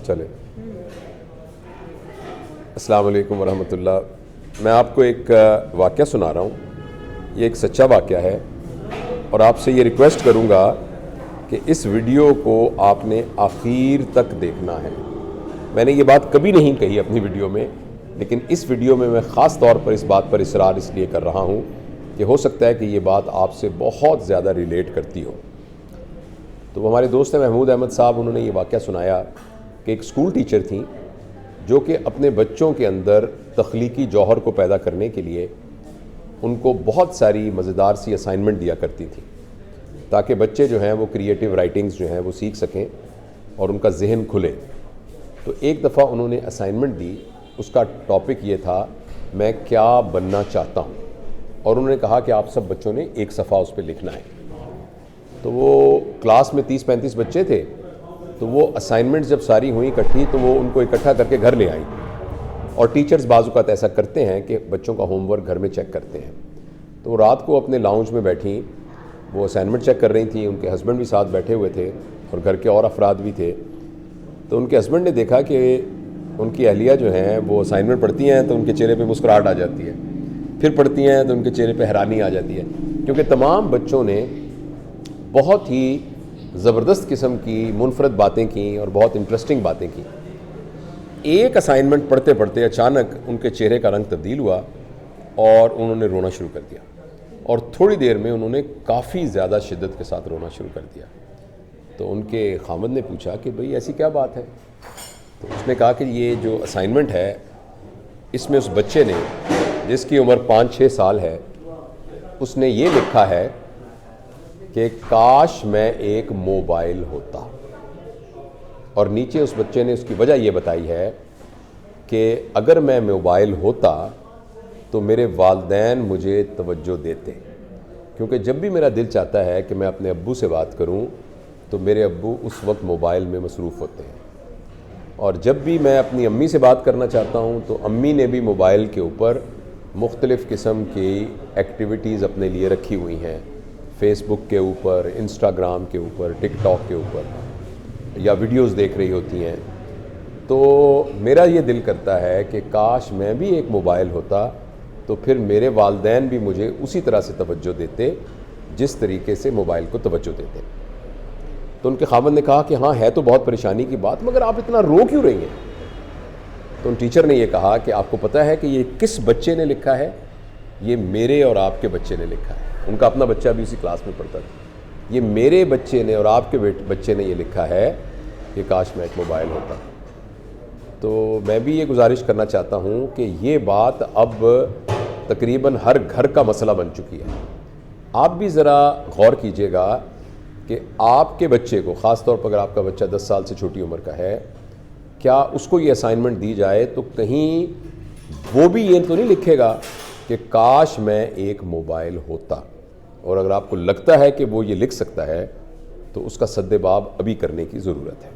چلے السلام علیکم ورحمۃ اللہ. میں آپ کو ایک واقعہ سنا رہا ہوں. یہ ایک سچا واقعہ ہے اور آپ سے یہ ریکویسٹ کروں گا کہ اس ویڈیو کو آپ نے آخر تک دیکھنا ہے. میں نے یہ بات کبھی نہیں کہی اپنی ویڈیو میں، لیکن اس ویڈیو میں خاص طور پر اس بات پر اصرار اس لیے کر رہا ہوں کہ ہو سکتا ہے کہ یہ بات آپ سے بہت زیادہ ریلیٹ کرتی ہو. تو وہ ہمارے دوست ہیں محمود احمد صاحب، انہوں نے یہ واقعہ سنایا کہ ایک اسکول ٹیچر تھیں جو کہ اپنے بچوں کے اندر تخلیقی جوہر کو پیدا کرنے کے لیے ان کو بہت ساری مزیدار سی اسائنمنٹ دیا کرتی تھی تاکہ بچے جو ہیں وہ کریٹیو رائٹنگز جو ہیں وہ سیکھ سکیں اور ان کا ذہن کھلے. تو ایک دفعہ انہوں نے اسائنمنٹ دی، اس کا ٹاپک یہ تھا میں کیا بننا چاہتا ہوں، اور انہوں نے کہا کہ آپ سب بچوں نے ایک صفحہ اس پہ لکھنا ہے. تو وہ کلاس میں 30-35 بچے تھے، تو وہ اسائنمنٹ جب ساری ہوئیں اکٹھی تو وہ ان کو اکٹھا کر کے گھر لے آئیں. اور ٹیچرز بعض اوقات ایسا کرتے ہیں کہ بچوں کا ہوم ورک گھر میں چیک کرتے ہیں. تو رات کو اپنے لاؤنج میں بیٹھیں، وہ اسائنمنٹ چیک کر رہی تھیں، ان کے ہسبینڈ بھی ساتھ بیٹھے ہوئے تھے اور گھر کے اور افراد بھی تھے. تو ان کے ہسبینڈ نے دیکھا کہ ان کی اہلیہ جو ہیں وہ اسائنمنٹ پڑھتی ہیں تو ان کے چہرے پہ مسکراہٹ آ جاتی ہے، پھر پڑھتی ہیں تو ان کے چہرے پہ حیرانی آ جاتی ہے، کیونکہ تمام بچوں نے بہت ہی زبردست قسم کی منفرد باتیں کیں اور بہت انٹرسٹنگ باتیں کیں. ایک اسائنمنٹ پڑھتے پڑھتے اچانک ان کے چہرے کا رنگ تبدیل ہوا اور انہوں نے رونا شروع کر دیا، اور تھوڑی دیر میں انہوں نے کافی زیادہ شدت کے ساتھ رونا شروع کر دیا. تو ان کے خامد نے پوچھا کہ بھئی ایسی کیا بات ہے؟ تو اس نے کہا کہ یہ جو اسائنمنٹ ہے اس میں اس بچے نے، جس کی عمر 5-6 سال ہے، اس نے یہ لکھا ہے کہ کاش میں ایک موبائل ہوتا. اور نیچے اس بچے نے اس کی وجہ یہ بتائی ہے کہ اگر میں موبائل ہوتا تو میرے والدین مجھے توجہ دیتے، کیونکہ جب بھی میرا دل چاہتا ہے کہ میں اپنے ابو سے بات کروں تو میرے ابو اس وقت موبائل میں مصروف ہوتے ہیں، اور جب بھی میں اپنی امی سے بات کرنا چاہتا ہوں تو امی نے بھی موبائل کے اوپر مختلف قسم کی ایکٹیویٹیز اپنے لیے رکھی ہوئی ہیں، فیس بک کے اوپر، انسٹاگرام کے اوپر، ٹک ٹاک کے اوپر، یا ویڈیوز دیکھ رہی ہوتی ہیں. تو میرا یہ دل کرتا ہے کہ کاش میں بھی ایک موبائل ہوتا تو پھر میرے والدین بھی مجھے اسی طرح سے توجہ دیتے جس طریقے سے موبائل کو توجہ دیتے. تو ان کے خاوند نے کہا کہ ہاں ہے تو بہت پریشانی کی بات، مگر آپ اتنا رو کیوں رہی ہیں؟ تو ان ٹیچر نے یہ کہا کہ آپ کو پتہ ہے کہ یہ کس بچے نے لکھا ہے؟ یہ میرے اور آپ کے بچے نے لکھا ہے. ان کا اپنا بچہ بھی اسی کلاس میں پڑھتا تھا. یہ میرے بچے نے اور آپ کے بچے نے یہ لکھا ہے کہ کاش میں ایک موبائل ہوتا. تو میں بھی یہ گزارش کرنا چاہتا ہوں کہ یہ بات اب تقریباً ہر گھر کا مسئلہ بن چکی ہے. آپ بھی ذرا غور کیجئے گا کہ آپ کے بچے کو، خاص طور پر اگر آپ کا بچہ 10 سال سے چھوٹی عمر کا ہے، کیا اس کو یہ اسائنمنٹ دی جائے تو کہیں وہ بھی یہ تو نہیں لکھے گا کہ کاش میں ایک موبائل ہوتا؟ اور اگر آپ کو لگتا ہے کہ وہ یہ لکھ سکتا ہے تو اس کا سد باب ابھی کرنے کی ضرورت ہے.